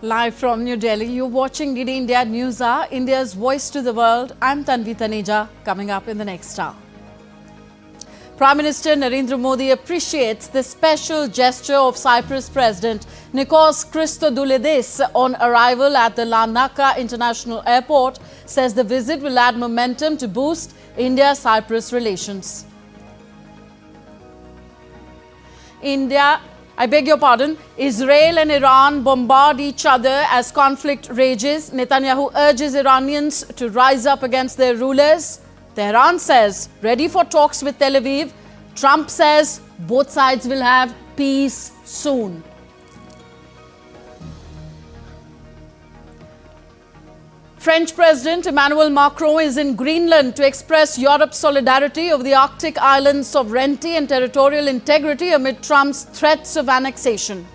Live from New Delhi, you're watching India NewsHour, India's voice to the world. I'm Tanvi Taneja. Coming up in the next hour. Prime Minister Narendra Modi appreciates the special gesture of Cyprus President Nikos Christodoulidis on arrival at the Larnaca International Airport, says the visit will add momentum to boost India-Cyprus relations. Israel and Iran bombard each other as conflict rages. Netanyahu urges Iranians to rise up against their rulers. Tehran says, ready for talks with Tel Aviv. Trump says both sides will have peace soon. French President Emmanuel Macron is in Greenland to express Europe's solidarity over the Arctic island's sovereignty and territorial integrity amid Trump's threats of annexation.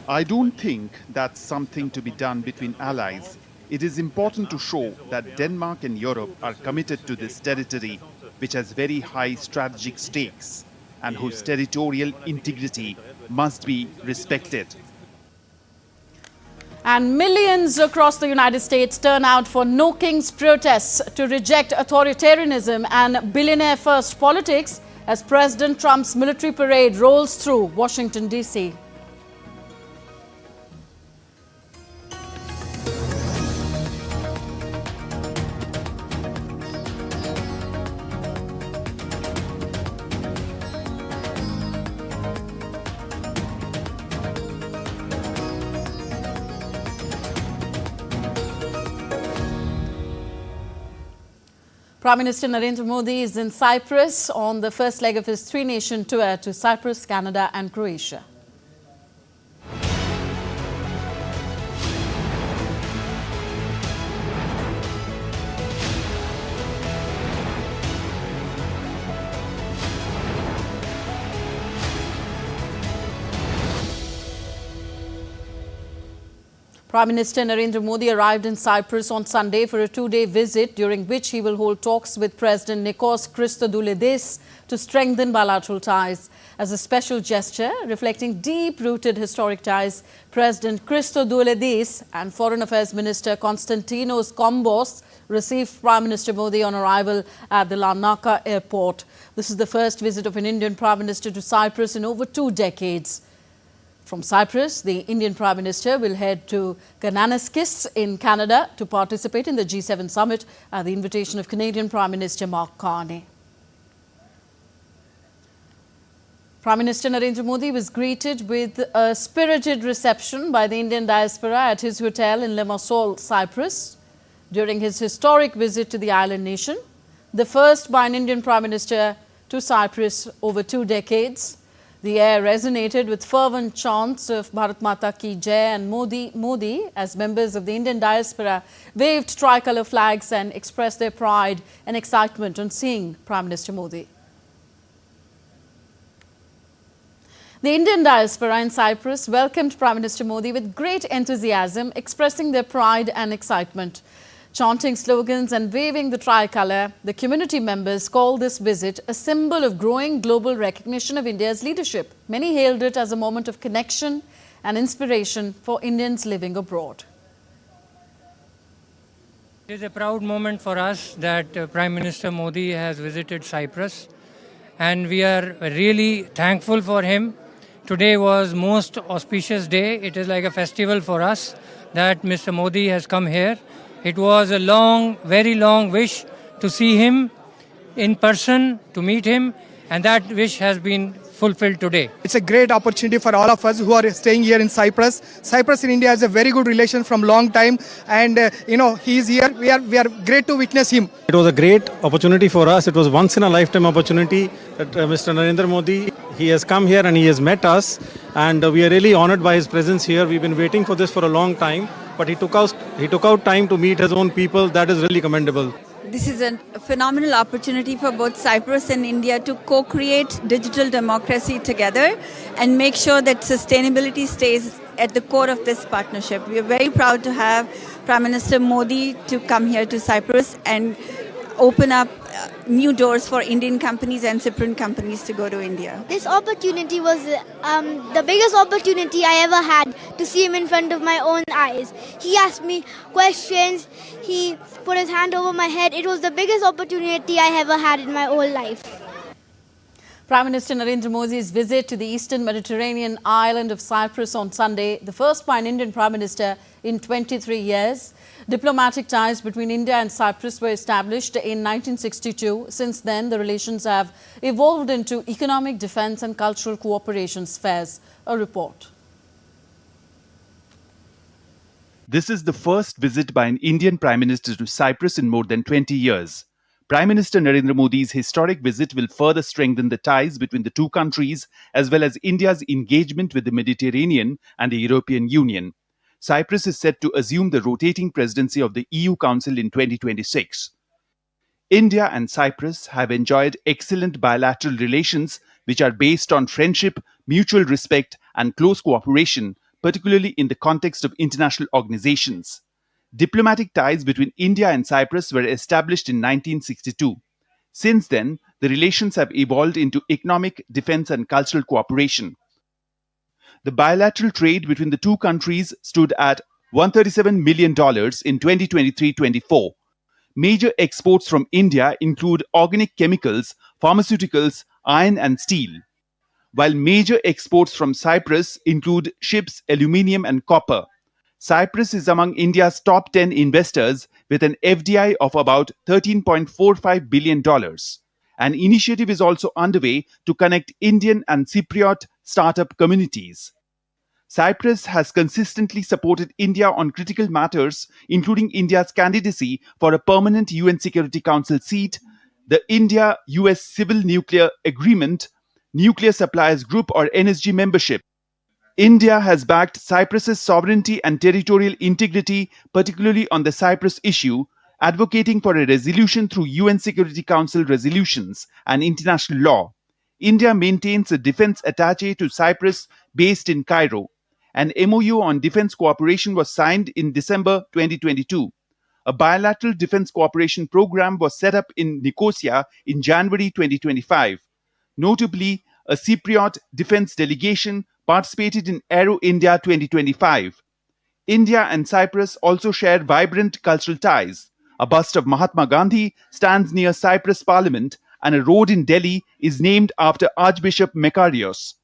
I don't think that's something to be done between allies. It is important to show that Denmark and Europe are committed to this territory, which has very high strategic stakes and whose territorial integrity must be respected. And millions across the United States turn out for No Kings protests to reject authoritarianism and billionaire-first politics as President Trump's military parade rolls through Washington, D.C. Prime Minister Narendra Modi is in Cyprus on the first leg of his three-nation tour to Cyprus, Canada and Croatia. Prime Minister Narendra Modi arrived in Cyprus on Sunday for a two-day visit, during which he will hold talks with President Nikos Christodoulidis to strengthen bilateral ties. As a special gesture reflecting deep-rooted historic ties, President Christodoulidis and Foreign Affairs Minister Konstantinos Kombos received Prime Minister Modi on arrival at the Larnaca Airport. This is the first visit of an Indian Prime Minister to Cyprus in over 2 decades. From Cyprus, the Indian Prime Minister will head to Kananaskis in Canada to participate in the G7 summit at the invitation of Canadian Prime Minister Mark Carney. Prime Minister Narendra Modi was greeted with a spirited reception by the Indian diaspora at his hotel in Limassol, Cyprus, during his historic visit to the island nation, the first by an Indian Prime Minister to Cyprus over 2 decades. The air resonated with fervent chants of Bharat Mata Ki Jai and Modi, Modi, as members of the Indian diaspora waved tricolour flags and expressed their pride and excitement on seeing Prime Minister Modi. The Indian diaspora in Cyprus welcomed Prime Minister Modi with great enthusiasm, expressing their pride and excitement. Chanting slogans and waving the tricolour, the community members called this visit a symbol of growing global recognition of India's leadership. Many hailed it as a moment of connection and inspiration for Indians living abroad. It is a proud moment for us that Prime Minister Modi has visited Cyprus, and we are really thankful for him. Today was most auspicious day. It is like a festival for us that Mr. Modi has come here. It was a long, very long wish to see him in person, to meet him, and that wish has been fulfilled today. It's a great opportunity for all of us who are staying here in Cyprus. Cyprus and India has a very good relation from long time, and he is here. We are great to witness him. It was a great opportunity for us. It was once in a lifetime opportunity that Mr. Narendra Modi, he has come here and he has met us, and we are really honored by his presence here. We've been waiting for this for a long time, but he took out time to meet his own people. That is really commendable. This is a phenomenal opportunity for both Cyprus and India to co-create digital democracy together and make sure that sustainability stays at the core of this partnership. We are very proud to have Prime Minister Modi to come here to Cyprus and open up new doors for Indian companies and Cypriot companies to go to India. This opportunity was the biggest opportunity I ever had to see him in front of my own eyes. He asked me questions, he put his hand over my head. It was the biggest opportunity I ever had in my whole life. Prime Minister Narendra Modi's visit to the eastern Mediterranean island of Cyprus on Sunday, the first by an Indian Prime Minister in 23 years. Diplomatic ties between India and Cyprus were established in 1962. Since then, the relations have evolved into economic, defence and cultural cooperation spheres. A report. This is the first visit by an Indian Prime Minister to Cyprus in more than 20 years. Prime Minister Narendra Modi's historic visit will further strengthen the ties between the two countries as well as India's engagement with the Mediterranean and the European Union. Cyprus is set to assume the rotating presidency of the EU Council in 2026. India and Cyprus have enjoyed excellent bilateral relations which are based on friendship, mutual respect and close cooperation, particularly in the context of international organizations. Diplomatic ties between India and Cyprus were established in 1962. Since then, the relations have evolved into economic, defense and cultural cooperation. The bilateral trade between the two countries stood at $137 million in 2023-24. Major exports from India include organic chemicals, pharmaceuticals, iron and steel, while major exports from Cyprus include ships, aluminium and copper. Cyprus is among India's top 10 investors with an FDI of about $13.45 billion. An initiative is also underway to connect Indian and Cypriot startup communities. Cyprus has consistently supported India on critical matters, including India's candidacy for a permanent UN Security Council seat, the India-US Civil Nuclear Agreement, Nuclear Suppliers Group or NSG membership. India has backed Cyprus's sovereignty and territorial integrity, particularly on the Cyprus issue, advocating for a resolution through UN Security Council resolutions and international law. India maintains a defense attaché to Cyprus based in Cairo. An MOU on defense cooperation was signed in December 2022. A bilateral defense cooperation program was set up in Nicosia in January 2025. Notably, a Cypriot defense delegation participated in Aero India 2025. India and Cyprus also share vibrant cultural ties. A bust of Mahatma Gandhi stands near Cyprus Parliament and a road in Delhi is named after Archbishop Makarios.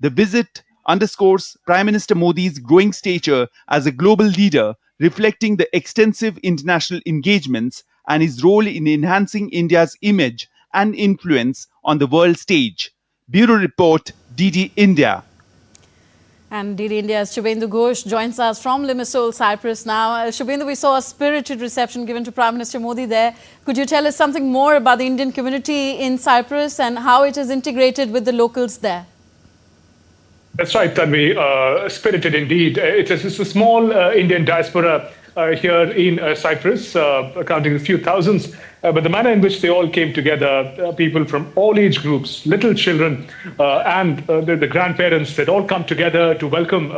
The visit underscores Prime Minister Modi's growing stature as a global leader, reflecting the extensive international engagements and his role in enhancing India's image and influence on the world stage. Bureau Report, DD India. And DD India's Shubhendu Ghosh joins us from Limassol, Cyprus now. Shubhendu, we saw a spirited reception given to Prime Minister Modi there. Could you tell us something more about the Indian community in Cyprus and how it is integrated with the locals there? That's right, Tanvi. Spirited indeed. It's a small Indian diaspora here in Cyprus, counting a few thousands. But the manner in which they all came together, people from all age groups, little children and the grandparents, they'd all come together to welcome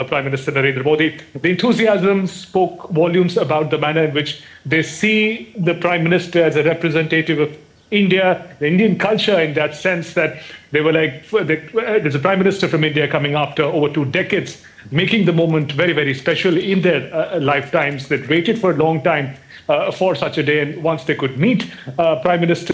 Prime Minister Narendra Modi. The enthusiasm spoke volumes about the manner in which they see the Prime Minister as a representative of India, the Indian culture, in that sense that they were like, there's a Prime Minister from India coming after over 2 decades, making the moment very, very special in their lifetimes. They'd waited for a long time for such a day, and once they could meet Prime Minister,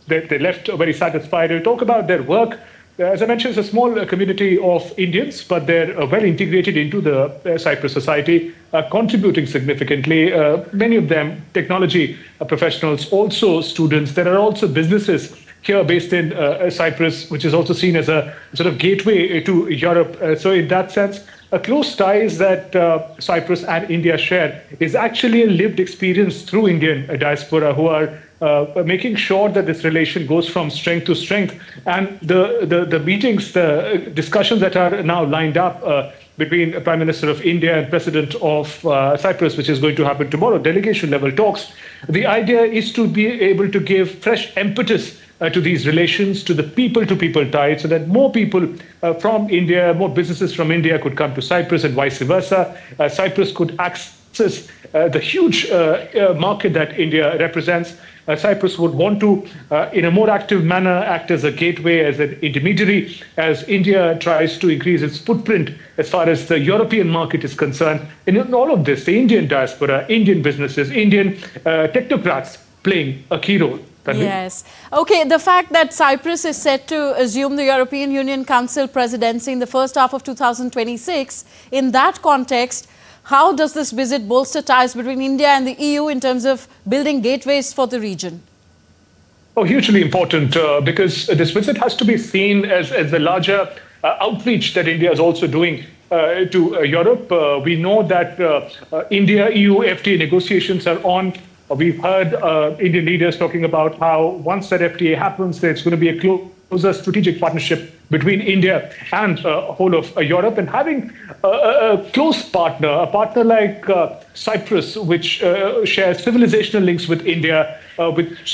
they left very satisfied. They talk about their work. As I mentioned, it's a small community of Indians, but they're well integrated into the Cyprus society, contributing significantly. Many of them technology professionals, also students. There are also businesses here based in Cyprus, which is also seen as a sort of gateway to Europe. So in that sense, a close ties that Cyprus and India share is actually a lived experience through Indian diaspora who are making sure that this relation goes from strength to strength. And the meetings, the discussions that are now lined up between the Prime Minister of India and President of Cyprus, which is going to happen tomorrow, delegation level talks, the idea is to be able to give fresh impetus to these relations, to the people-to-people ties, so that more people from India, more businesses from India could come to Cyprus and vice versa. Cyprus could access the huge market that India represents. Cyprus would want to, in a more active manner, act as a gateway, as an intermediary, as India tries to increase its footprint as far as the European market is concerned. And in all of this, the Indian diaspora, Indian businesses, Indian technocrats playing a key role. Yes. Okay, the fact that Cyprus is set to assume the European Union Council presidency in the first half of 2026, in that context, how does this visit bolster ties between India and the EU in terms of building gateways for the region? Oh, hugely important because this visit has to be seen as the larger outreach that India is also doing to Europe. We know that India-EU FTA negotiations are on. We've heard Indian leaders talking about how once that FTA happens, there's going to be a closer strategic partnership between India and whole of Europe. And having a close partner, a partner like Cyprus, which shares civilizational links with India, which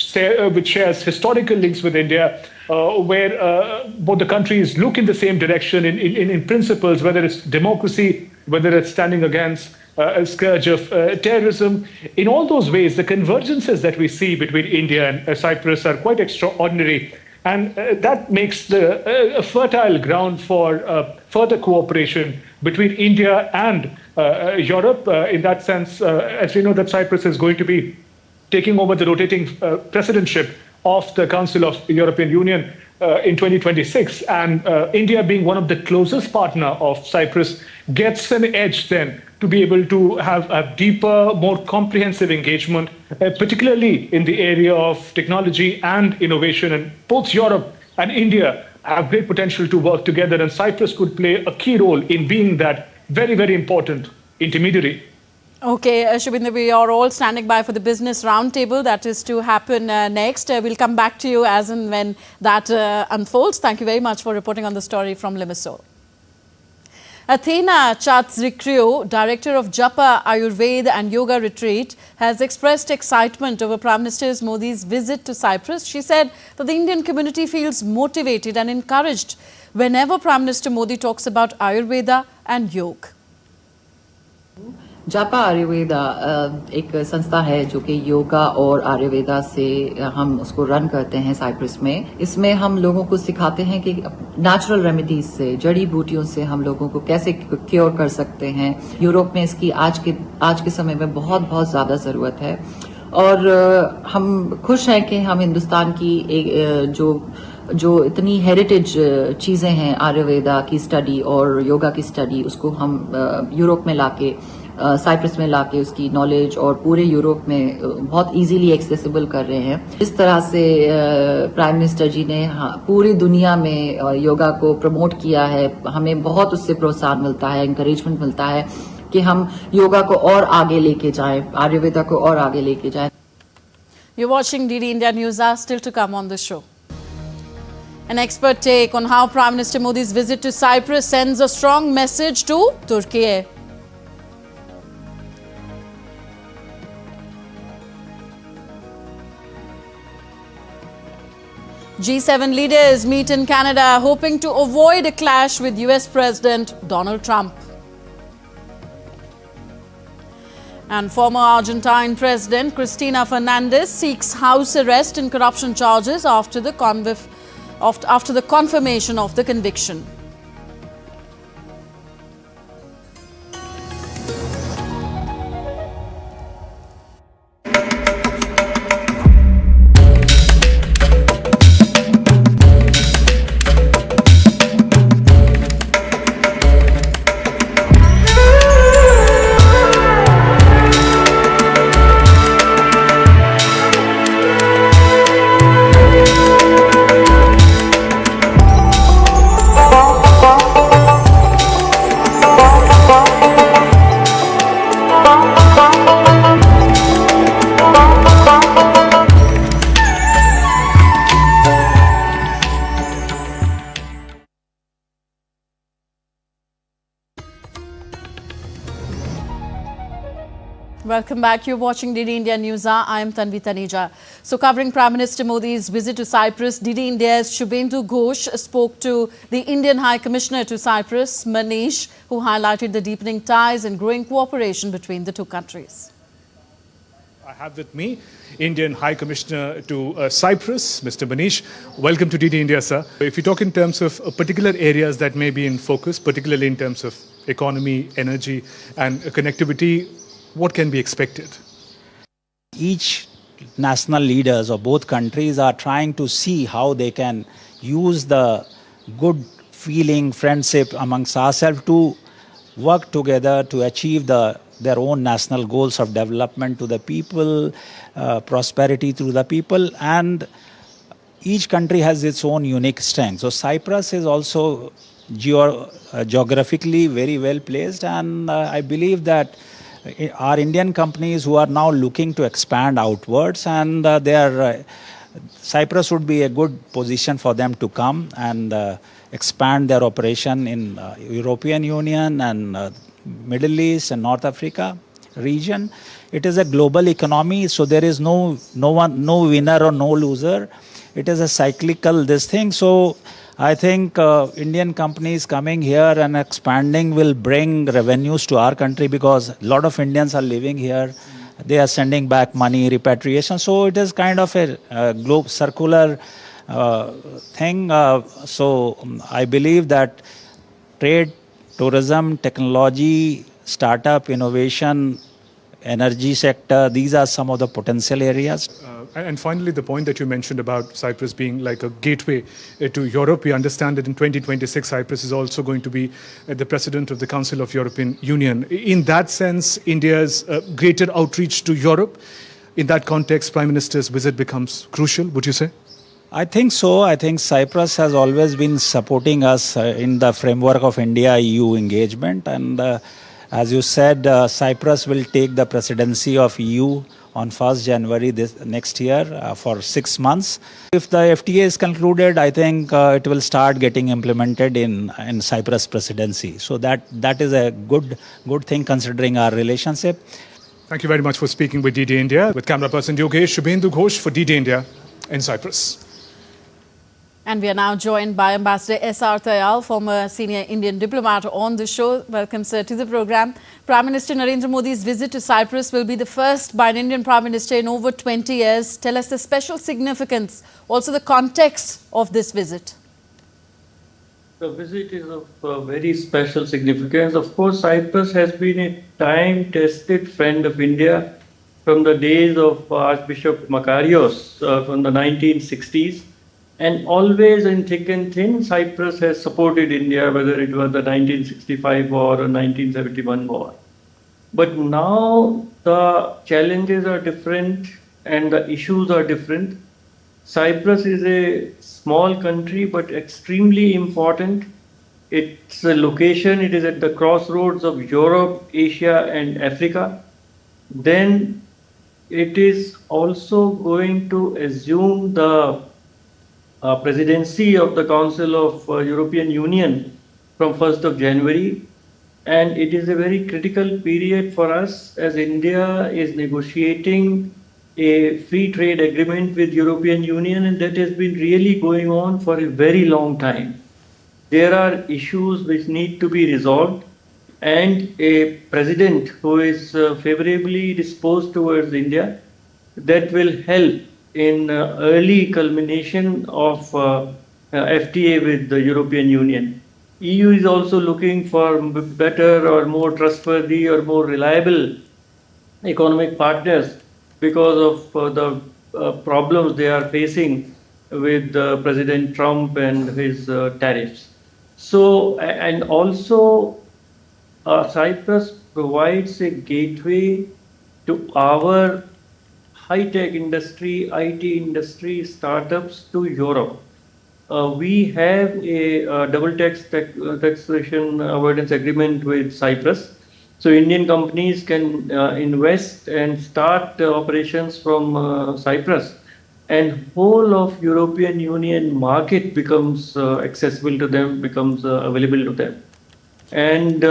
shares historical links with India, where both the countries look in the same direction in principles, whether it's democracy, whether it's standing against a scourge of terrorism. In all those ways, the convergences that we see between India and Cyprus are quite extraordinary. And that makes a fertile ground for further cooperation between India and Europe. In that sense, as we know that Cyprus is going to be taking over the rotating presidentship of the Council of the European Union in 2026. And India, being one of the closest partner of Cyprus, gets an edge then to be able to have a deeper, more comprehensive engagement, particularly in the area of technology and innovation. And both Europe and India have great potential to work together, and Cyprus could play a key role in being that very, very important intermediary. Okay, Shubhinder, we are all standing by for the business roundtable that is to happen next. We'll come back to you as and when that unfolds. Thank you very much for reporting on the story from Limassol. Athena Chatzrikriou, director of Japa Ayurveda and Yoga Retreat, has expressed excitement over Prime Minister Modi's visit to Cyprus. She said that the Indian community feels motivated and encouraged whenever Prime Minister Modi talks about Ayurveda and yoga. जापा Ayurveda एक संस्था है जो कि योगा और आयुर्वेदा से हम उसको run करते हैं साइप्रस में। इसमें हम लोगों को सिखाते हैं कि नेचुरल रेमेडीज से, जड़ी बूटियों से हम लोगों को कैसे क्योर कर सकते हैं। यूरोप में इसकी आज के समय में बहुत ज्यादा जरूरत है और हम खुश हैं कि हम हिंदुस्तान की जो इतनी हेरिटेज चीजें हैं, आयुर्वेदा की स्टडी और योगा की स्टडी, उसको हम यूरोप में लाके, साइप्रस में लाके उसकी नॉलेज और पूरे यूरोप में बहुत इजीली एक्सेसिबल कर रहे हैं। इस तरह से प्राइम मिनिस्टर जी ने पूरी दुनिया में योगा को प्रमोट किया है। हमें बहुत उससे प्रोत्साहन मिलता है, एनकरेजमेंट मिलता है कि हम योगा को और आगे लेके जाएं, आयुर्वेदा को और आगे लेके जाएं। You're watching DD India NewsHour, still to come on the show. An expert take on how Prime Minister Modi's visit to Cyprus sends a strong message to Turkey. G7 leaders meet in Canada, hoping to avoid a clash with US President Donald Trump. And former Argentine President Cristina Fernandez seeks house arrest in corruption charges after the confirmation of the conviction. Welcome back. You're watching DD India NewsHour. I am Tanvi Taneja. So, covering Prime Minister Modi's visit to Cyprus, DD India's Shubhendu Ghosh spoke to the Indian High Commissioner to Cyprus, Manish, who highlighted the deepening ties and growing cooperation between the two countries. I have with me Indian High Commissioner to Cyprus, Mr. Manish. Welcome to DD India, sir. If you talk in terms of particular areas that may be in focus, particularly in terms of economy, energy and connectivity, what can be expected? Each national leaders of both countries are trying to see how they can use the good feeling, friendship amongst ourselves to work together to achieve their own national goals of development to the people, prosperity to the people, and each country has its own unique strength. So Cyprus is also geographically very well placed, and I believe that our Indian companies who are now looking to expand outwards, and Cyprus would be a good position for them to come and expand their operation in European Union and Middle East and North Africa region. It is a global economy, so there is no winner or no loser. It is a cyclical this thing. So I think Indian companies coming here and expanding will bring revenues to our country because a lot of Indians are living here. They are sending back money, repatriation. So it is kind of a globe circular thing. So I believe that trade, tourism, technology, startup, innovation, energy sector, these are some of the potential areas. And finally, the point that you mentioned about Cyprus being like a gateway to Europe, we understand that in 2026, Cyprus is also going to be the president of the Council of European Union. In that sense, India's greater outreach to Europe, in that context, Prime Minister's visit becomes crucial, would you say? I think so. I think Cyprus has always been supporting us in the framework of India-EU engagement. And as you said, Cyprus will take the presidency of EU on 1st January next year for 6 months. If the FTA is concluded, I think it will start getting implemented in Cyprus presidency. So that is a good thing considering our relationship. Thank you very much for speaking with DD India. With camera person Yogesh, Shubhendu Ghosh for DD India in Cyprus. And we are now joined by Ambassador S.R. Tayal, former senior Indian diplomat on the show. Welcome, sir, to the program. Prime Minister Narendra Modi's visit to Cyprus will be the first by an Indian Prime Minister in over 20 years. Tell us the special significance, also the context of this visit. The visit is of very special significance. Of course, Cyprus has been a time-tested friend of India from the days of Archbishop Makarios from the 1960s. And always in thick and thin, Cyprus has supported India, whether it was the 1965 war or 1971 war. But now the challenges are different and the issues are different. Cyprus is a small country, but extremely important. Its location, it is at the crossroads of Europe, Asia, and Africa. Then it is also going to assume the presidency of the Council of European Union from 1st of January. And it is a very critical period for us as India is negotiating a free trade agreement with European Union, and that has been really going on for a very long time. There are issues which need to be resolved, and a president who is favorably disposed towards India, that will help in early culmination of FTA with the European Union. EU is also looking for better or more trustworthy or more reliable economic partners because of the problems they are facing with President Trump and his tariffs. So, and also Cyprus provides a gateway to our high-tech industry, IT industry, startups to Europe. We have a double taxation avoidance agreement with Cyprus. So Indian companies can invest and start operations from Cyprus, and whole of European Union market becomes accessible to them, becomes available to them. And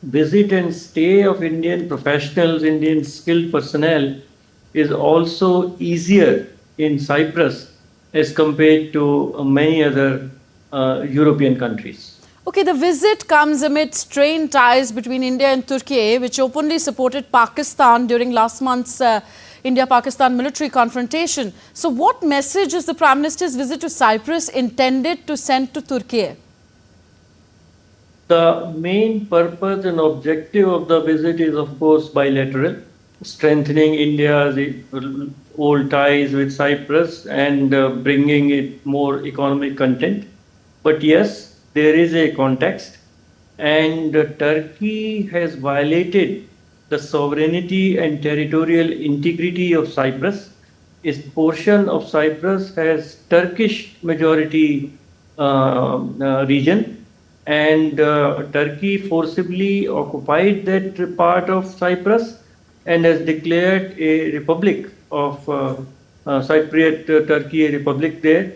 visit and stay of Indian professionals, Indian skilled personnel is also easier in Cyprus as compared to many other European countries. Okay, the visit comes amid strained ties between India and Turkey, which openly supported Pakistan during last month's India-Pakistan military confrontation. So what message is the Prime Minister's visit to Cyprus intended to send to Turkey? The main purpose and objective of the visit is, of course, bilateral, strengthening India's old ties with Cyprus and bringing it more economic content. But yes, there is a context, and Turkey has violated the sovereignty and territorial integrity of Cyprus. A portion of Cyprus has Turkish majority region, and Turkey forcibly occupied that part of Cyprus and has declared a republic of Cypriot Turkey, a republic there,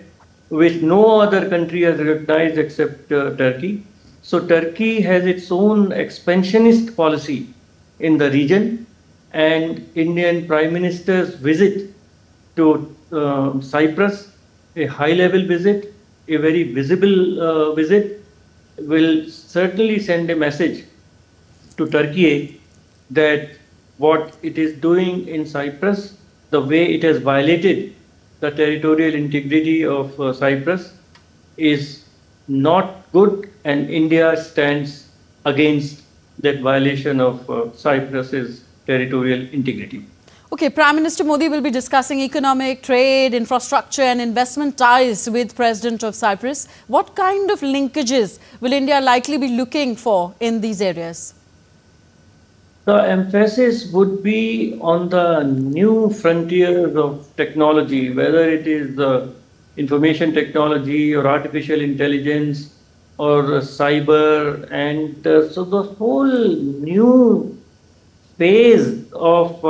which no other country has recognized except Turkey. So Turkey has its own expansionist policy in the region, and Indian Prime Minister's visit to Cyprus, a high-level visit, a very visible visit, will certainly send a message to Turkey that what it is doing in Cyprus, the way it has violated the territorial integrity of Cyprus, is not good, and India stands against that violation of Cyprus's territorial integrity. Okay, Prime Minister Modi will be discussing economic, trade, infrastructure and investment ties with President of Cyprus. What kind of linkages will India likely be looking for in these areas? The emphasis would be on the new frontiers of technology, whether it is information technology or artificial intelligence or cyber, and so the whole new phase of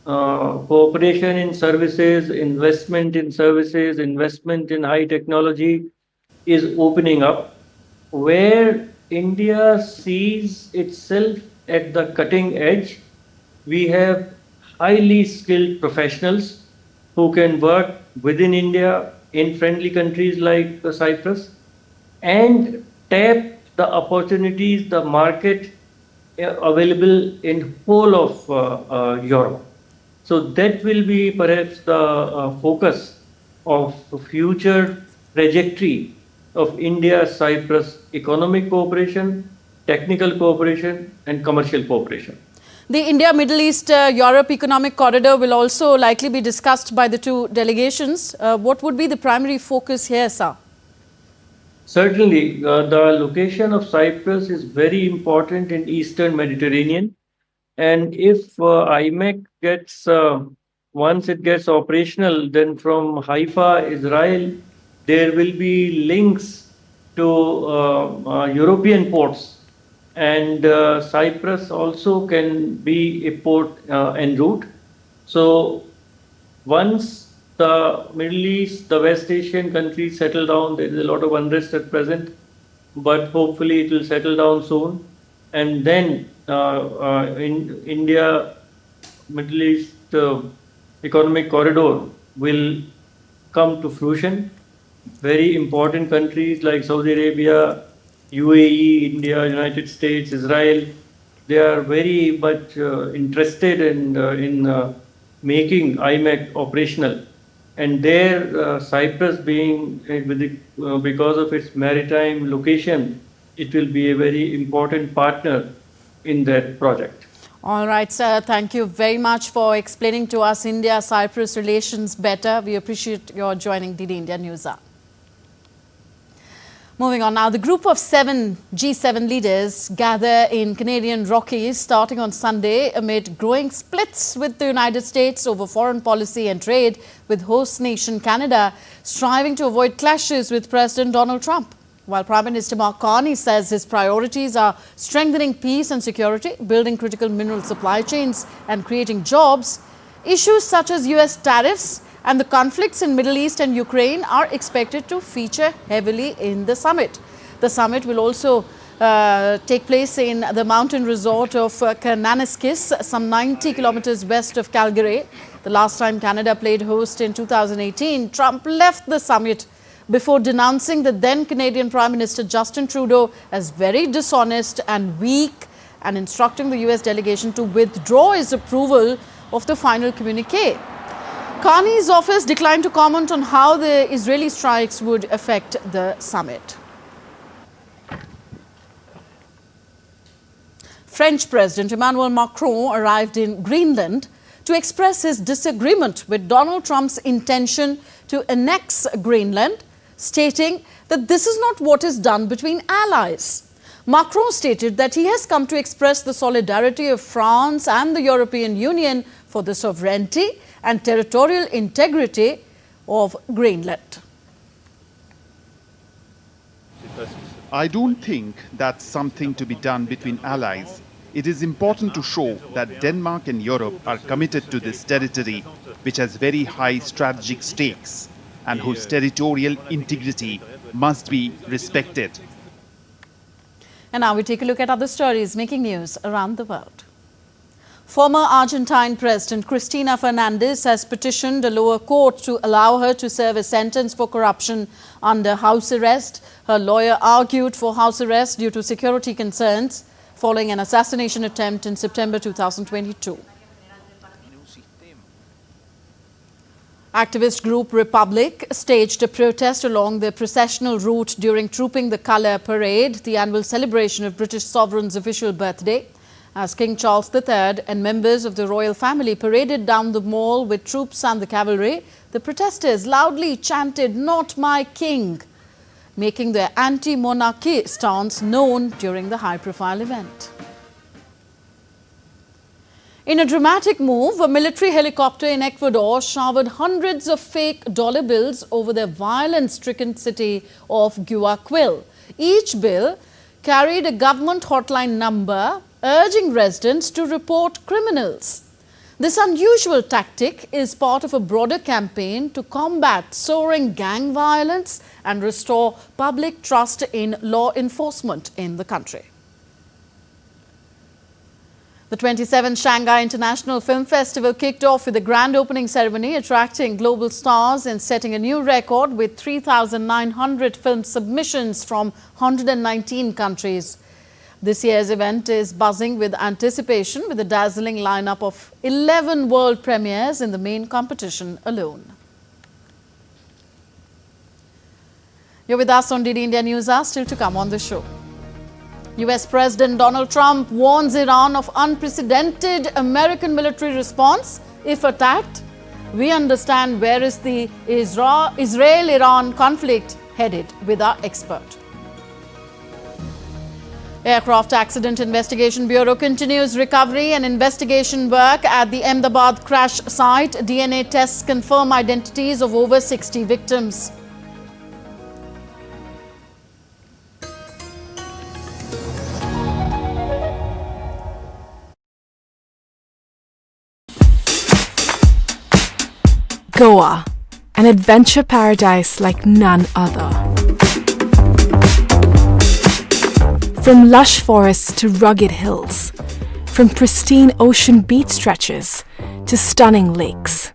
cooperation in services, investment in services, investment in high technology is opening up, where India sees itself at the cutting edge. We have highly skilled professionals who can work within India in friendly countries like Cyprus and tap the opportunities, the market available in whole of Europe. So that will be perhaps the focus of future trajectory of India-Cyprus economic cooperation, technical cooperation and commercial cooperation. The India-Middle East-Europe economic corridor will also likely be discussed by the two delegations. What would be the primary focus here, sir? Certainly, the location of Cyprus is very important in Eastern Mediterranean. And if IMEC gets, once it gets operational, then from Haifa, Israel, there will be links to European ports. And Cyprus also can be a port en route. So once the Middle East, the West Asian countries settle down, there is a lot of unrest at present, but hopefully it will settle down soon. And then in India, Middle East economic corridor will come to fruition. Very important countries like Saudi Arabia, UAE, India, United States, Israel, they are very much interested in making IMEC operational. And there, Cyprus being, because of its maritime location, it will be a very important partner in that project. All right, sir. Thank you very much for explaining to us India-Cyprus relations better. We appreciate your joining DD India NewsHour. Moving on now, the group of 7 G7 leaders gather in Canadian Rockies starting on Sunday amid growing splits with the United States over foreign policy and trade, with host nation Canada striving to avoid clashes with President Donald Trump. While Prime Minister Mark Carney says his priorities are strengthening peace and security, building critical mineral supply chains and creating jobs, issues such as US tariffs and the conflicts in Middle East and Ukraine are expected to feature heavily in the summit. The summit will also take place in the mountain resort of Kananaskis, some 90 kilometers west of Calgary. The last time Canada played host in 2018, Trump left the summit before denouncing the then Canadian Prime Minister Justin Trudeau as very dishonest and weak and instructing the US delegation to withdraw its approval of the final communique. Carney's office declined to comment on how the Israeli strikes would affect the summit. French President Emmanuel Macron arrived in Greenland to express his disagreement with Donald Trump's intention to annex Greenland, stating that this is not what is done between allies. Macron stated that he has come to express the solidarity of France and the European Union for the sovereignty and territorial integrity of Greenland. I don't think that's something to be done between allies. It is important to show that Denmark and Europe are committed to this territory, which has very high strategic stakes and whose territorial integrity must be respected. And now we take a look at other stories making news around the world. Former Argentine President Cristina Fernandez has petitioned a lower court to allow her to serve a sentence for corruption under house arrest. Her lawyer argued for house arrest due to security concerns following an assassination attempt in September 2022. Activist group Republic staged a protest along the processional route during Trooping the Colour parade, the annual celebration of British sovereign's official birthday. As King Charles III and members of the royal family paraded down the mall with troops and the cavalry, the protesters loudly chanted, "Not my king," making their anti-monarchy stance known during the high-profile event. In a dramatic move, a military helicopter in Ecuador showered hundreds of fake dollar bills over the violence-stricken city of Guayaquil. Each bill carried a government hotline number urging residents to report criminals. This unusual tactic is part of a broader campaign to combat soaring gang violence and restore public trust in law enforcement in the country. The 27th Shanghai International Film Festival kicked off with a grand opening ceremony, attracting global stars and setting a new record with 3,900 film submissions from 119 countries. This year's event is buzzing with anticipation, with a dazzling lineup of 11 world premieres in the main competition alone. You're with us on DD India NewsHour, still to come on the show. US President Donald Trump warns Iran of unprecedented American military response if attacked. We understand where is the Israel-Iran conflict headed with our expert. Aircraft Accident Investigation Bureau continues recovery and investigation work at the Ahmedabad crash site. DNA tests confirm identities of over 60 victims. Goa, an adventure paradise like none other. From lush forests to rugged hills, from pristine ocean beach stretches to stunning lakes,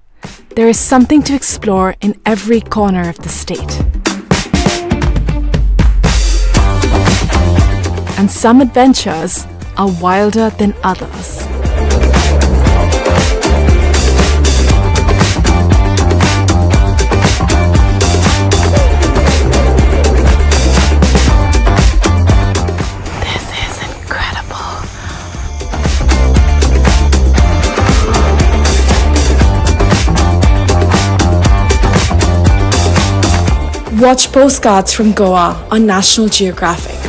there is something to explore in every corner of the state. And some adventures are wilder than others. Watch postcards from Goa on National Geographic.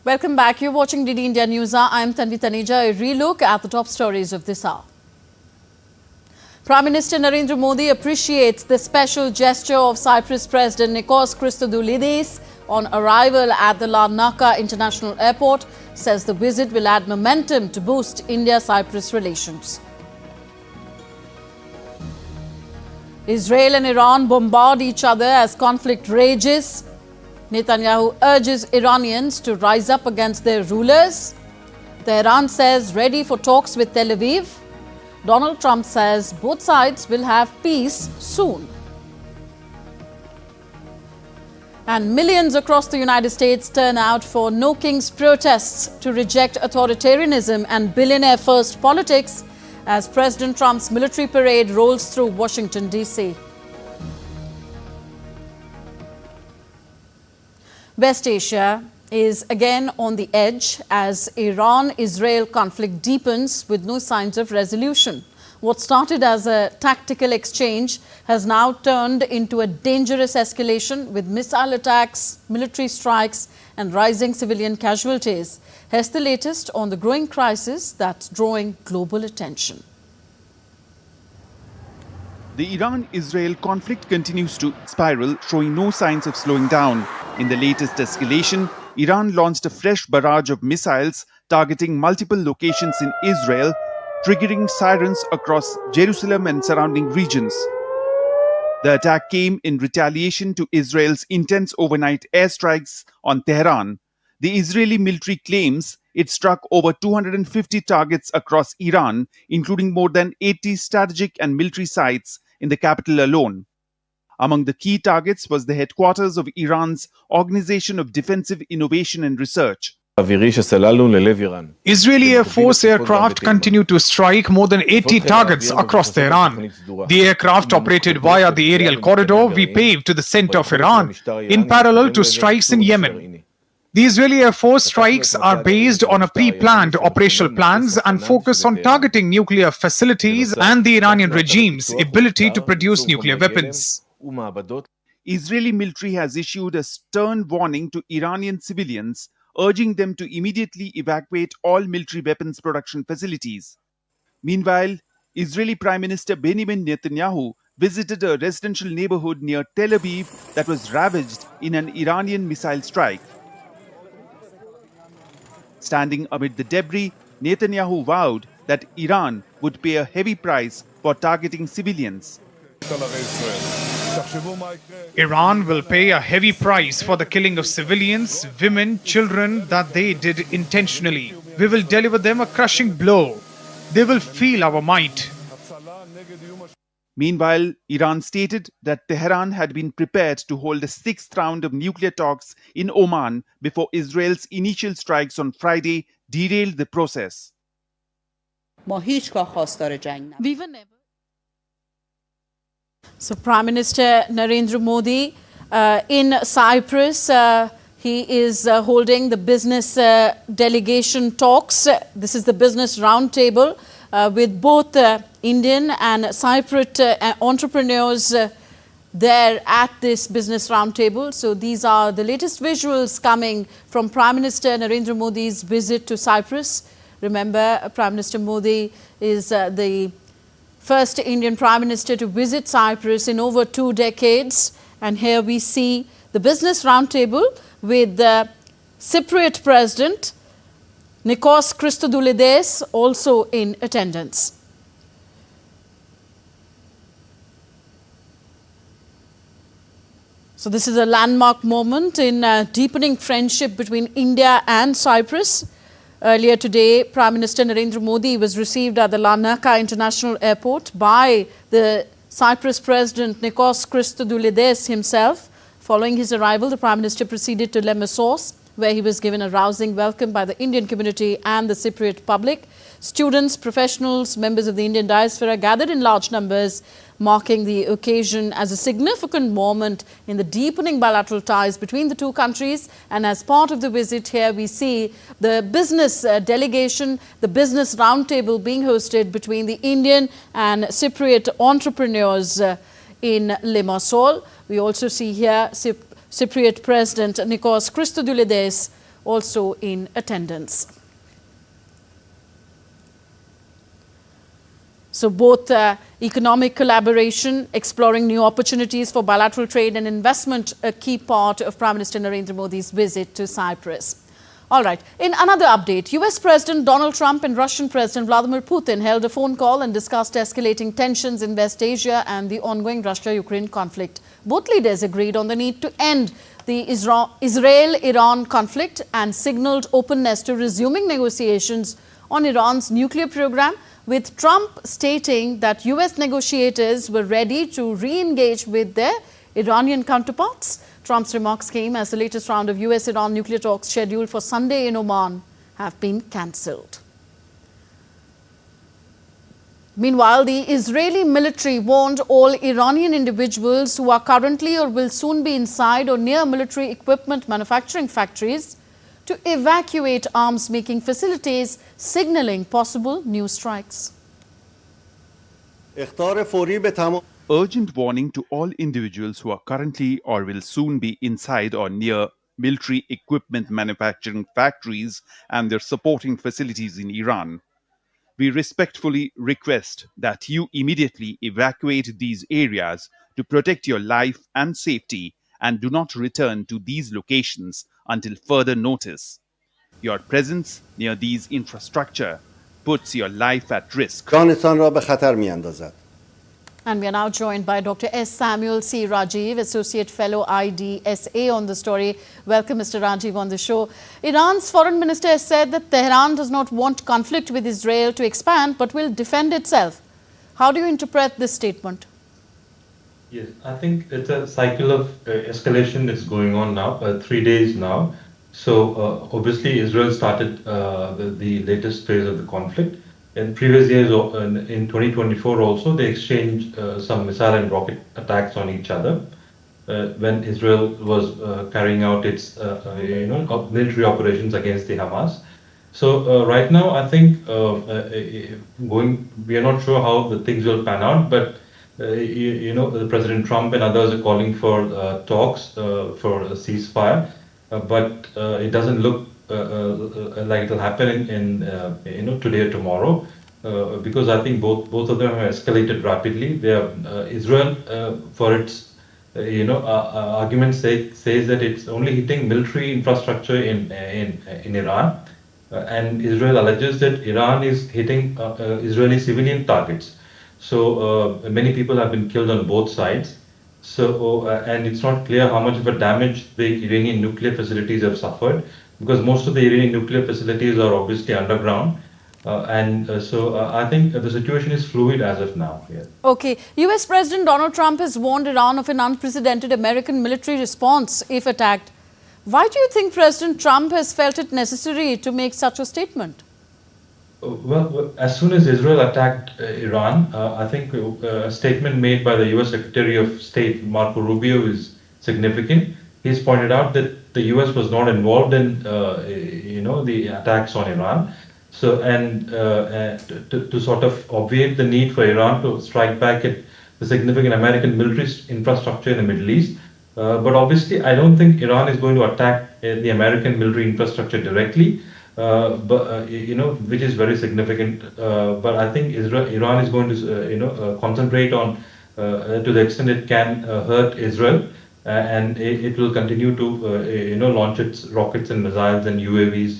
Welcome back. You're watching DD India NewsHour. I'm Tanvi Taneja. A relook at the top stories of this hour. Prime Minister Narendra Modi appreciates the special gesture of Cyprus President Nikos Christodoulidis on arrival at the Larnaca International Airport, says the visit will add momentum to boost India-Cyprus relations. Israel and Iran bombard each other as conflict rages. Netanyahu urges Iranians to rise up against their rulers. Tehran says ready for talks with Tel Aviv. Donald Trump says both sides will have peace soon. And millions across the United States turn out for No Kings protests to reject authoritarianism and billionaire-first politics as President Trump's military parade rolls through Washington, D.C. West Asia is again on the edge as Iran-Israel conflict deepens with no signs of resolution. What started as a tactical exchange has now turned into a dangerous escalation with missile attacks, military strikes and rising civilian casualties. Here's the latest on the growing crisis that's drawing global attention. The Iran-Israel conflict continues to spiral, showing no signs of slowing down. In the latest escalation, Iran launched a fresh barrage of missiles targeting multiple locations in Israel, triggering sirens across Jerusalem and surrounding regions. The attack came in retaliation to Israel's intense overnight airstrikes on Tehran. The Israeli military claims it struck over 250 targets across Iran, including more than 80 strategic and military sites in the capital alone. Among the key targets was the headquarters of Iran's Organization of Defensive Innovation and Research. Israeli Air Force aircraft continue to strike more than 80 targets across Tehran. The aircraft operated via the aerial corridor we paved to the center of Iran, in parallel to strikes in Yemen. The Israeli Air Force strikes are based on a pre-planned operational plans and focus on targeting nuclear facilities and the Iranian regime's ability to produce nuclear weapons. Israeli military has issued a stern warning to Iranian civilians, urging them to immediately evacuate all military weapons production facilities. Meanwhile, Israeli Prime Minister Benjamin Netanyahu visited a residential neighborhood near Tel Aviv that was ravaged in an Iranian missile strike. Standing amid the debris, Netanyahu vowed that Iran would pay a heavy price for targeting civilians. Iran will pay a heavy price for the killing of civilians, women, children that they did intentionally. We will deliver them a crushing blow. They will feel our might. Meanwhile, Iran stated that Tehran had been prepared to hold a sixth round of nuclear talks in Oman before Israel's initial strikes on Friday derailed the process. So Prime Minister Narendra Modi in Cyprus, he is holding the business delegation talks. This is the business roundtable with both Indian and Cypriot entrepreneurs there at this business roundtable. So these are the latest visuals coming from Prime Minister Narendra Modi's visit to Cyprus. Remember, Prime Minister Modi is the first Indian Prime Minister to visit Cyprus in over 2 decades. And here we see the business roundtable with the Cypriot President Nikos Christodoulides also in attendance. So this is a landmark moment in deepening friendship between India and Cyprus. Earlier today, Prime Minister Narendra Modi was received at the Larnaca International Airport by the Cyprus President Nikos Christodoulides himself. Following his arrival, the Prime Minister proceeded to Lemissos, where he was given a rousing welcome by the Indian community and the Cypriot public. Students, professionals, members of the Indian diaspora gathered in large numbers, marking the occasion as a significant moment in the deepening bilateral ties between the two countries. And as part of the visit here, we see the business delegation, the business roundtable being hosted between the Indian and Cypriot entrepreneurs in Limassol. We also see here Cypriot President Nikos Christodoulides also in attendance. So both economic collaboration, exploring new opportunities for bilateral trade and investment, a key part of Prime Minister Narendra Modi's visit to Cyprus. All right. In another update, US President Donald Trump and Russian President Vladimir Putin held a phone call and discussed escalating tensions in West Asia and the ongoing Russia-Ukraine conflict. Both leaders agreed on the need to end the Israel-Iran conflict and signaled openness to resuming negotiations on Iran's nuclear program, with Trump stating that US negotiators were ready to re-engage with their Iranian counterparts. Trump's remarks came as the latest round of US-Iran nuclear talks scheduled for Sunday in Oman have been cancelled. Meanwhile, the Israeli military warned all Iranian individuals who are currently or will soon be inside or near military equipment manufacturing factories to evacuate arms-making facilities, signaling possible new strikes. Urgent warning to all individuals who are currently or will soon be inside or near military equipment manufacturing factories and their supporting facilities in Iran. We respectfully request that you immediately evacuate these areas to protect your life and safety and do not return to these locations until further notice. Your presence near these infrastructure puts your life at risk. And we are now joined by Dr. S. Samuel C. Rajiv, Associate Fellow IDSA on the story. Welcome, Mr. Rajiv, on the show. Iran's foreign minister has said that Tehran does not want conflict with Israel to expand, but will defend itself. How do you interpret this statement? Yes, I think it's a cycle of escalation that's going on now, 3 days now. So obviously Israel started the latest phase of the conflict. In previous years, in 2024 also, they exchanged some missile and rocket attacks on each other when Israel was carrying out its military operations against the Hamas. So right now, I think we are not sure how the things will pan out, but the President Trump and others are calling for talks for a ceasefire, but it doesn't look like it will happen in today or tomorrow, because I think both of them have escalated rapidly. They have, Israel, for its argument says that it's only hitting military infrastructure in Iran, and Israel alleges that Iran is hitting Israeli civilian targets. So many people have been killed on both sides. So and it's not clear how much of a damage the Iranian nuclear facilities have suffered, because most of the Iranian nuclear facilities are obviously underground. So I think the situation is fluid as of now. Yeah. Okay. US President Donald Trump has warned Iran of an unprecedented American military response if attacked. Why do you think President Trump has felt it necessary to make such a statement? Well, as soon as Israel attacked Iran, I think a statement made by the US Secretary of State, Marco Rubio, is significant. He's pointed out that the US was not involved in, the attacks on Iran. So, and to sort of obviate the need for Iran to strike back at the significant American military infrastructure in the Middle East. But obviously, I don't think Iran is going to attack the American military infrastructure directly. Which is very significant. But I think Iran is going to, concentrate on, to the extent it can hurt Israel, and it will continue to, launch its rockets and missiles and UAVs,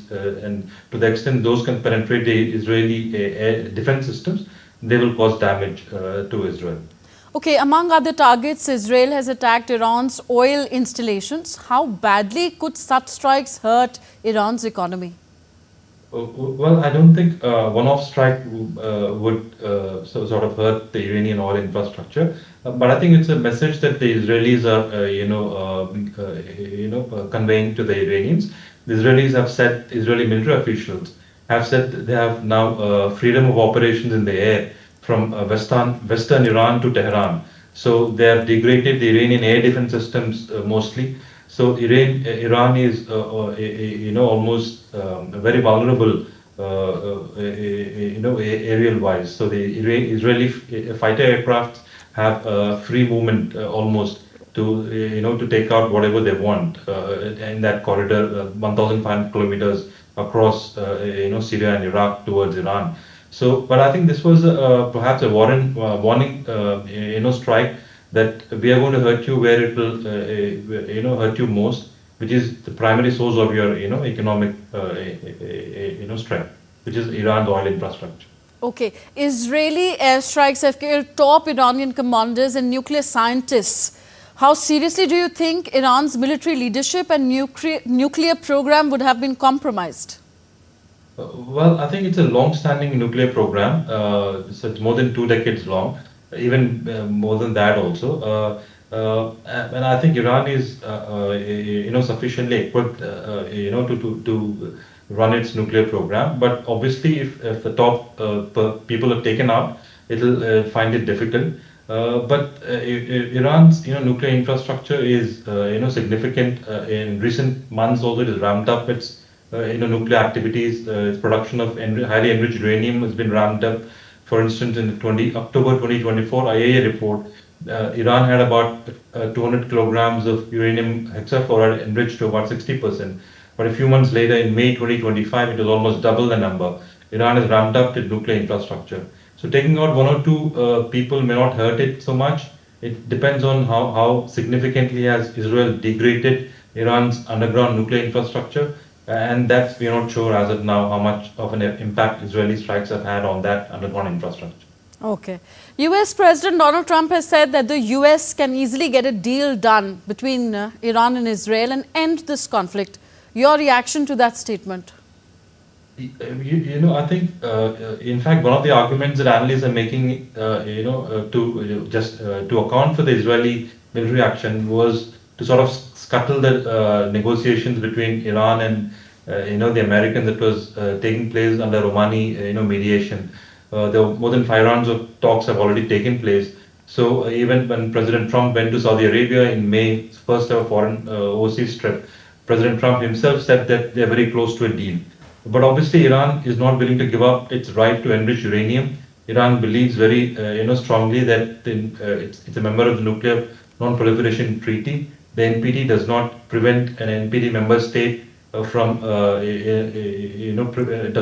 and to the extent those can penetrate the Israeli air defense systems, they will cause damage to Israel. Okay, among other targets, Israel has attacked Iran's oil installations. How badly could such strikes hurt Iran's economy? Well, I don't think one-off strike would sort of hurt the Iranian oil infrastructure, but I think it's a message that the Israelis are, conveying to the Iranians. The Israelis have said, Israeli military officials have said that they have now freedom of operations in the air from western Iran to Tehran. So they have degraded the Iranian air defense systems mostly. So Iran is, almost very vulnerable, aerial-wise. So the Israeli fighter aircraft have free movement almost to, to take out whatever they want in that corridor, 1,500 kilometers across, Syria and Iraq towards Iran. So, but I think this was perhaps a warning, strike, that we are going to hurt you where it will, hurt you most, which is the primary source of your, economic, strength, which is Iran's oil infrastructure. Okay. Israeli airstrikes have killed top Iranian commanders and nuclear scientists. How seriously do you think Iran's military leadership and nuclear program would have been compromised? Well, I think it's a long-standing nuclear program. It's more than 2 decades long, even more than that also. And I think Iran is, sufficiently equipped, to run its nuclear program. But obviously, if the top people are taken out, it'll find it difficult. But Iran's, nuclear infrastructure is, significant. In recent months, also, it has ramped up its, nuclear activities. Its production of highly enriched uranium has been ramped up. For instance, in the October 2024 IAEA report, Iran had about 200 kilograms of uranium hexafluoride enriched to about 60%. But a few months later, in May 2025, it was almost double the number. Iran has ramped up its nuclear infrastructure. So taking out 1 or 2 people may not hurt it so much. It depends on how significantly has Israel degraded Iran's underground nuclear infrastructure. And we are not sure as of now how much of an impact Israeli strikes have had on that underground infrastructure. Okay. US President Donald Trump has said that the US can easily get a deal done between Iran and Israel and end this conflict. Your reaction to that statement? I think, in fact, one of the arguments that analysts are making, to account for the Israeli military action was to sort of scuttle the negotiations between Iran and, the Americans that was taking place under Romani, mediation. There were more than 5 rounds of talks have already taken place. So even when President Trump went to Saudi Arabia in May, first ever foreign overseas trip, President Trump himself said that they are very close to a deal. But obviously, Iran is not willing to give up its right to enrich uranium. Iran believes very, strongly that it's a member of the Nuclear Non-Proliferation Treaty. The NPT does not prevent an NPT member state does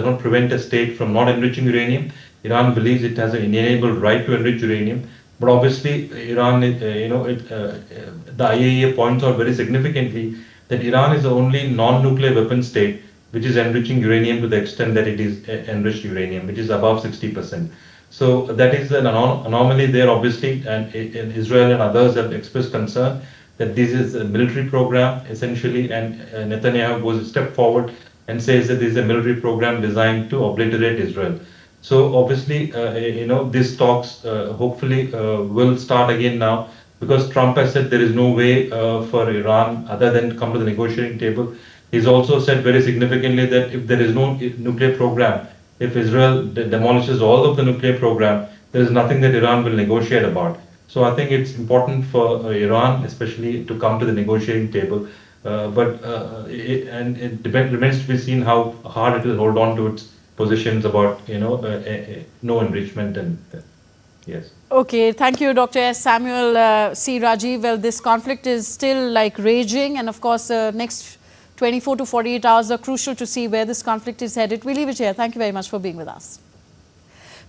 not prevent a state from not enriching uranium. Iran believes it has an inalienable right to enrich uranium. But obviously, Iran, the IAEA points out very significantly that Iran is the only non-nuclear weapon state which is enriching uranium to the extent that it is enriched uranium, which is above 60%. So that is an anomaly there, obviously, and Israel and others have expressed concern that this is a military program, essentially, and Netanyahu goes a step forward and says that this is a military program designed to obliterate Israel. So obviously, these talks hopefully will start again now, because Trump has said there is no way for Iran other than to come to the negotiating table. He's also said very significantly that if there is no nuclear program, if Israel demolishes all of the nuclear program, there is nothing that Iran will negotiate about. So I think it's important for Iran, especially, to come to the negotiating table. But it remains to be seen how hard it will hold on to its positions about, no enrichment and yes. Okay, thank you, Dr. S. Samuel C. Rajiv. Well, this conflict is still raging, and of course, next 24 to 48 hours are crucial to see where this conflict is headed. We leave it here. Thank you very much for being with us.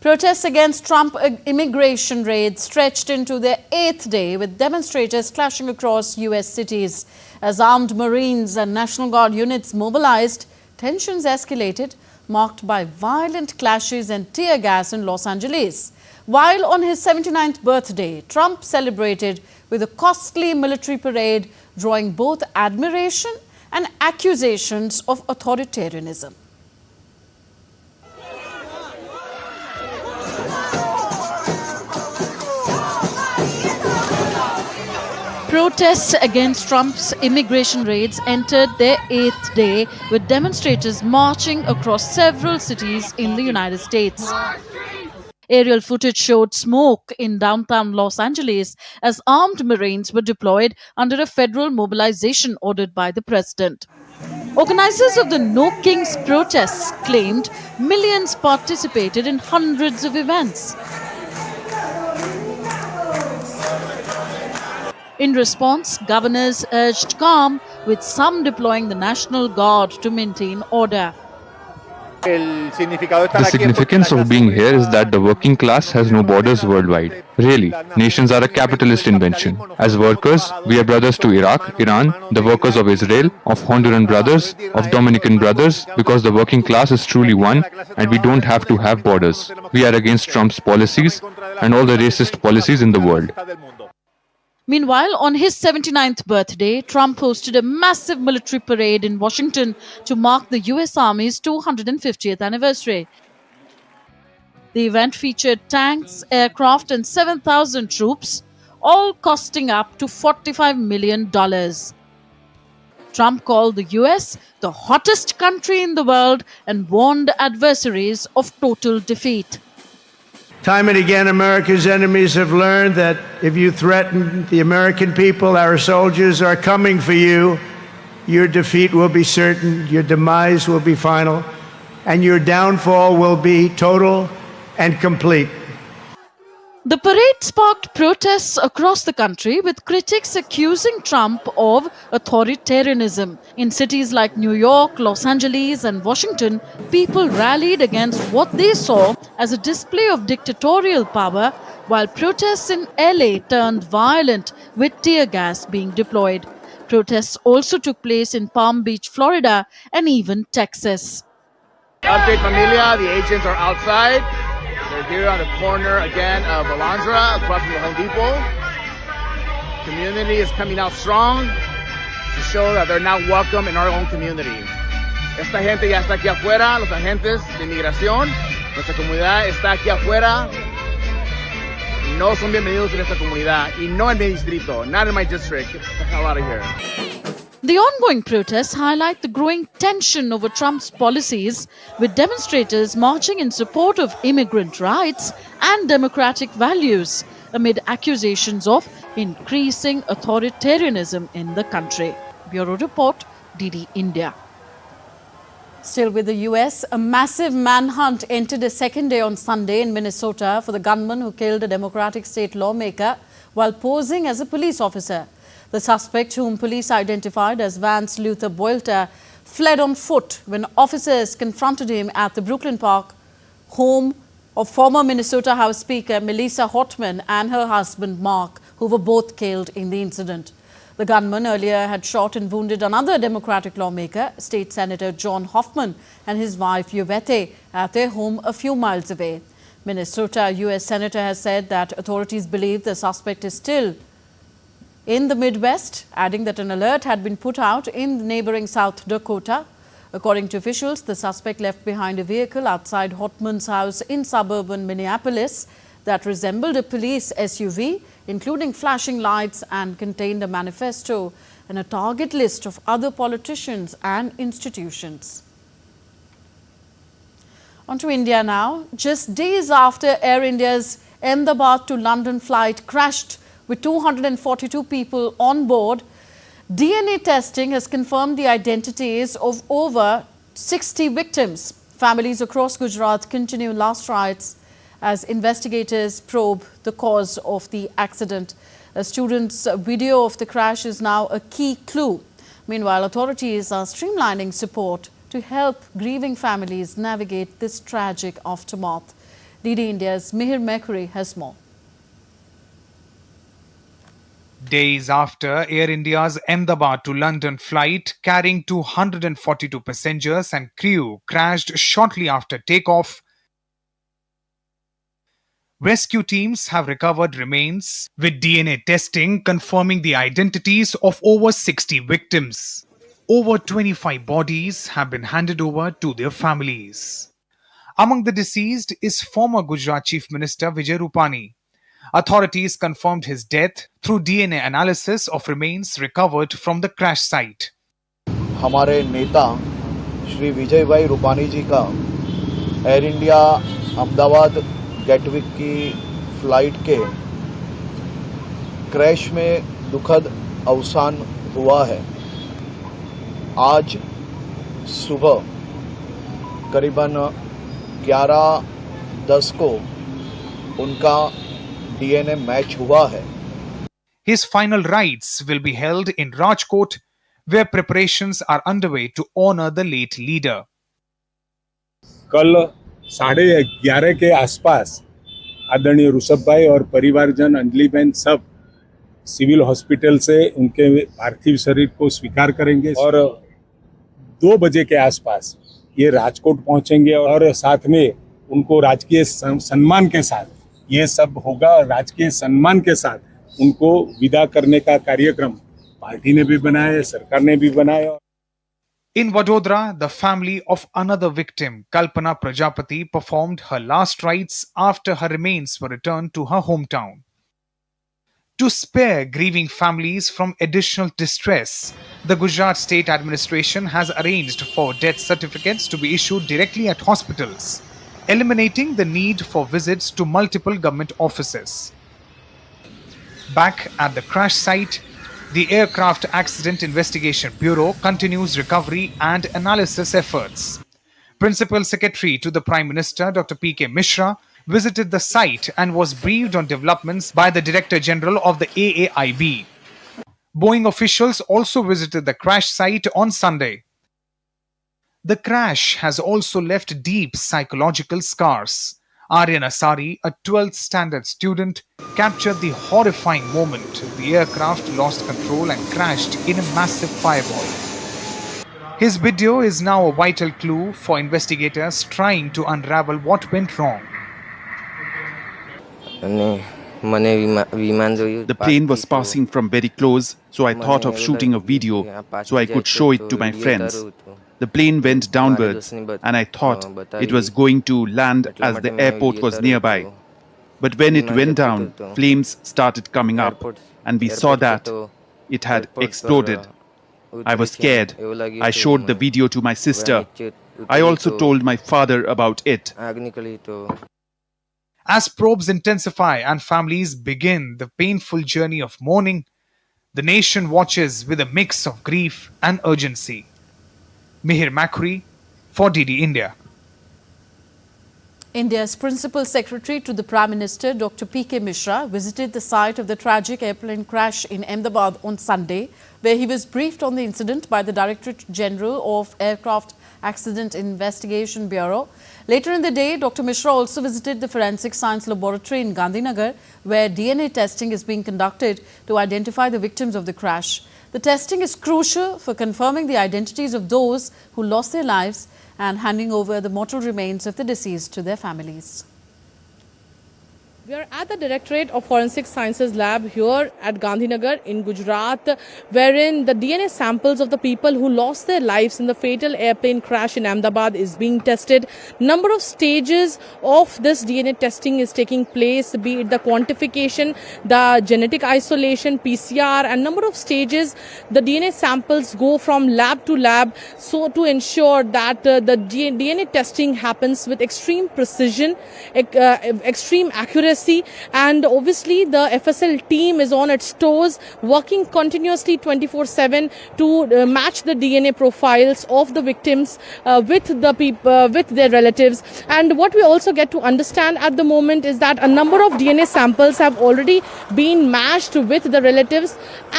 Protests against Trump immigration raids stretched into their 8th day, with demonstrators clashing across U.S. cities. As armed Marines and National Guard units mobilized, tensions escalated, marked by violent clashes and tear gas in Los Angeles. While on his 79th birthday, Trump celebrated with a costly military parade, drawing both admiration and accusations of authoritarianism. Protests against Trump's immigration raids entered their 8th day, with demonstrators marching across several cities in the United States. Aerial footage showed smoke in downtown Los Angeles as armed Marines were deployed under a federal mobilization ordered by the president. Organizers of the No Kings protests claimed millions participated in hundreds of events. In response, governors urged calm, with some deploying the National Guard to maintain order. The significance of being here is that the working class has no borders worldwide. Really, nations are a capitalist invention. As workers, we are brothers to Iraq, Iran, the workers of Israel, of Honduran brothers, of Dominican brothers, because the working class is truly one and we don't have to have borders. We are against Trump's policies and all the racist policies in the world. Meanwhile, on his 79th birthday, Trump hosted a massive military parade in Washington to mark the US Army's 250th anniversary. The event featured tanks, aircraft, and 7,000 troops, all costing up to $45 million. Trump called the US the hottest country in the world and warned adversaries of total defeat. Time and again, America's enemies have learned that if you threaten the American people, our soldiers are coming for you. Your defeat will be certain, your demise will be final, and your downfall will be total and complete. The parade sparked protests across the country, with critics accusing Trump of authoritarianism. In cities like New York, Los Angeles, and Washington, people rallied against what they saw as a display of dictatorial power, while protests in LA turned violent, with tear gas being deployed. Protests also took place in Palm Beach, Florida, and even Texas. Update Familia, the agents are outside. They're here on the corner again of Alondra, across from the Home Depot. Community is coming out strong to show that they're now welcome in our own community. Esta gente ya está aquí afuera, los agentes de inmigración. Nuestra comunidad está aquí afuera. No son bienvenidos en esta comunidad y no en mi distrito, not in my district. Get the hell out of here. The ongoing protests highlight the growing tension over Trump's policies, with demonstrators marching in support of immigrant rights and democratic values, amid accusations of increasing authoritarianism in the country. Bureau Report, DD India. Still with the US, a massive manhunt entered a second day on Sunday in Minnesota for the gunman who killed a Democratic state lawmaker while posing as a police officer. The suspect, whom police identified as Vance Luther Boelter, fled on foot when officers confronted him at the Brooklyn Park home of former Minnesota House Speaker Melissa Hotman and her husband Mark, who were both killed in the incident. The gunman earlier had shot and wounded another Democratic lawmaker, State Senator John Hoffman, and his wife Yvette at their home a few miles away. Minnesota U.S. Senator has said that authorities believe the suspect is still in the Midwest, adding that an alert had been put out in neighboring South Dakota. According to officials, the suspect left behind a vehicle outside Hotman's house in suburban Minneapolis that resembled a police SUV, including flashing lights, and contained a manifesto and a target list of other politicians and institutions. On to India now. Just days after Air India's Ahmedabad to London flight crashed with 242 people on board, DNA testing has confirmed the identities of over 60 victims. Families across Gujarat continue last rites as investigators probe the cause of the accident. A student's video of the crash is now a key clue. Meanwhile, authorities are streamlining support to help grieving families navigate this tragic aftermath. DD India's Mihir Mekuri has more. Days after Air India's Ahmedabad to London flight carrying 242 passengers and crew crashed shortly after takeoff, rescue teams have recovered remains, with DNA testing confirming the identities of over 60 victims. Over 25 bodies have been handed over to their families. Among the deceased is former Gujarat Chief Minister Vijay Rupani. Authorities confirmed his death through DNA analysis of remains recovered from the crash site. हमारे नेता श्री विजय भाई रूपानी जी का air India Ahmedabad Gatwick की flight के crash में दुखद अवसान हुआ है। आज सुबह करीबन 11:10 को उनका DNA मैच हुआ है। His final rites will be held in Rajkot, where preparations are underway to honor the late leader. कल 11:30 के आसपास आदरणीय ऋषभ भाई और परिवारजन अंजलि बहन सब सिविल हॉस्पिटल से उनके पार्थिव शरीर को स्वीकार करेंगे और 2 बजे के आसपास ये राजकोट पहुंचेंगे और साथ में उनको राजकीय सम्मान के साथ ये सब होगा और राजकीय सम्मान के साथ उनको विदा करने का कार्यक्रम पार्टी ने भी बनाया है, सरकार ने भी बनाया। In Vadodara, the family of another victim, Kalpana Prajapati, performed her last rites after her remains were returned to her hometown. To spare grieving families from additional distress, the Gujarat State Administration has arranged for death certificates to be issued directly at hospitals, eliminating the need for visits to multiple government offices. Back at the crash site, the Aircraft Accident Investigation Bureau continues recovery and analysis efforts. Principal Secretary to the Prime Minister, Dr. P.K. Mishra, visited the site and was briefed on developments by the Director General of the AAIB. Boeing officials also visited the crash site on Sunday. The crash has also left deep psychological scars. Aryan Asari, a 12th standard student, captured the horrifying moment the aircraft lost control and crashed in a massive fireball. His video is now a vital clue for investigators trying to unravel what went wrong. The plane was passing from very close, so I thought of shooting a video so I could show it to my friends. The plane went downwards and I thought it was going to land as the airport was nearby. But when it went down, flames started coming up and we saw that it had exploded. I was scared. I showed the video to my sister. I also told my father about it. As probes intensify and families begin the painful journey of mourning, the nation watches with a mix of grief and urgency. Mihir Makuri for DD India. India's Principal Secretary to the Prime Minister, Dr. P.K. Mishra, visited the site of the tragic airplane crash in Ahmedabad on Sunday, where he was briefed on the incident by the Directorate General of Aircraft Accident Investigation Bureau. Later in the day, Dr. Mishra also visited the Forensic Science Laboratory in Gandhinagar, where DNA testing is being conducted to identify the victims of the crash. The testing is crucial for confirming the identities of those who lost their lives and handing over the mortal remains of the deceased to their families. We are at the Directorate of Forensic Sciences Lab here at Gandhinagar in Gujarat, wherein the DNA samples of the people who lost their lives in the fatal airplane crash in Ahmedabad is being tested. Number of stages of this DNA testing is taking place, be it the quantification, the genetic isolation, PCR, and number of stages. The DNA samples go from lab to lab, so to ensure that the DNA testing happens with extreme precision, extreme accuracy. And obviously the FSL team is on its toes, working continuously 24/7 to match the DNA profiles of the victims with the people, with their relatives. And what we also get to understand at the moment is that a number of DNA samples have already been matched with the relatives,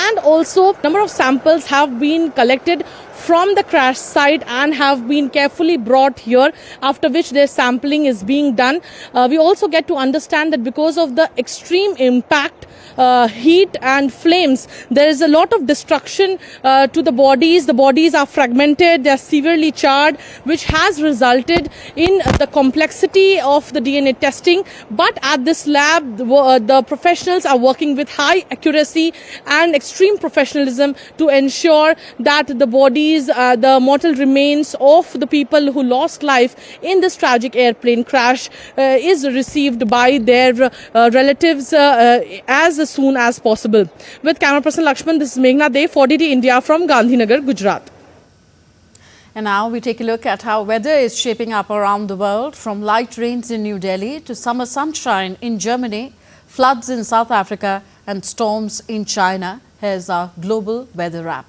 and also number of samples have been collected from the crash site and have been carefully brought here, after which their sampling is being done. We also get to understand that because of the extreme impact, heat and flames, there is a lot of destruction to the bodies. The bodies are fragmented, they are severely charred, which has resulted in the complexity of the DNA testing. But at this lab, the professionals are working with high accuracy and extreme professionalism to ensure that the bodies, the mortal remains of the people who lost life in this tragic airplane crash is received by their relatives as soon as possible. With camera person Lakshman, this is Meghna De for DD India from Gandhinagar, Gujarat. And now we take a look at how weather is shaping up around the world, from light rains in New Delhi to summer sunshine in Germany, floods in South Africa and storms in China. Here's our global weather wrap.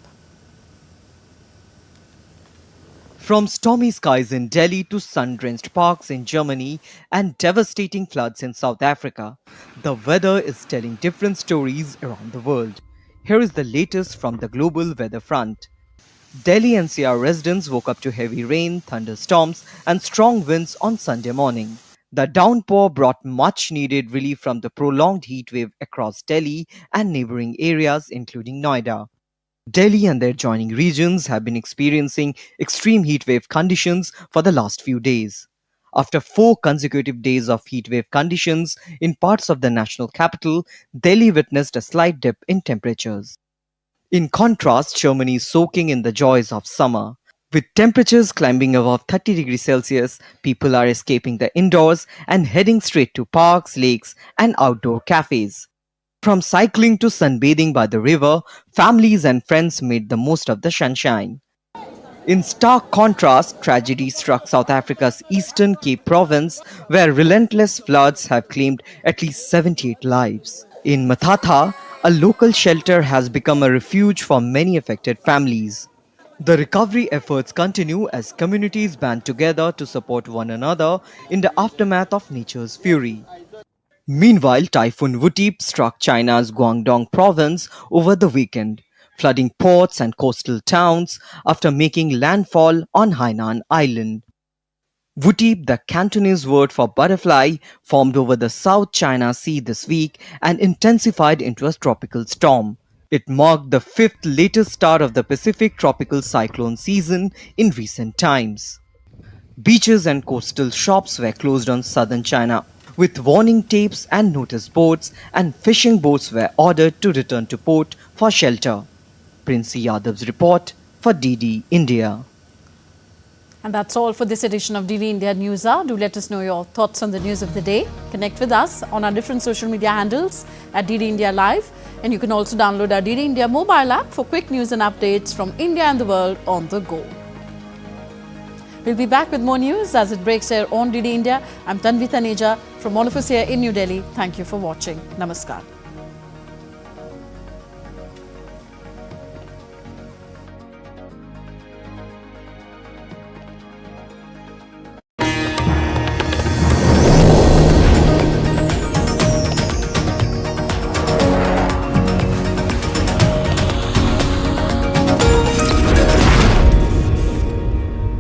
From stormy skies in Delhi to sun-drenched parks in Germany and devastating floods in South Africa, the weather is telling different stories around the world. Here is the latest from the global weather front. Delhi NCR residents woke up to heavy rain, thunderstorms and strong winds on Sunday morning. The downpour brought much-needed relief from the prolonged heatwave across Delhi and neighboring areas including Noida. Delhi and their adjoining regions have been experiencing extreme heatwave conditions for the last few days. After 4 consecutive days of heatwave conditions in parts of the national capital, Delhi witnessed a slight dip in temperatures. In contrast, Germany is soaking in the joys of summer. With temperatures climbing above 30 degrees Celsius, people are escaping the indoors and heading straight to parks, lakes, and outdoor cafes. From cycling to sunbathing by the river, families and friends made the most of the sunshine. In stark contrast, tragedy struck South Africa's Eastern Cape province, where relentless floods have claimed at least 78 lives. In Mathatha, a local shelter has become a refuge for many affected families. The recovery efforts continue as communities band together to support one another in the aftermath of nature's fury. Meanwhile, Typhoon Wuteep struck China's Guangdong province over the weekend, flooding ports and coastal towns after making landfall on Hainan Island. Wuteep, the Cantonese word for butterfly, formed over the South China Sea this week and intensified into a tropical storm. It marked the 5th latest start of the Pacific tropical cyclone season in recent times. Beaches and coastal shops were closed on southern China, with warning tapes and notice boards, and fishing boats were ordered to return to port for shelter. Prince Yadav's report for DD India. And that's all for this edition of DD India NewsHour. Do let us know your thoughts on the news of the day. Connect with us on our different social media handles at DD India Live. And you can also download our DD India mobile app for quick news and updates from India and the world on the go. We'll be back with more news as it breaks here on DD India. I'm Tanvi Taneja from all of us here in New Delhi. Thank you for watching. Namaskar.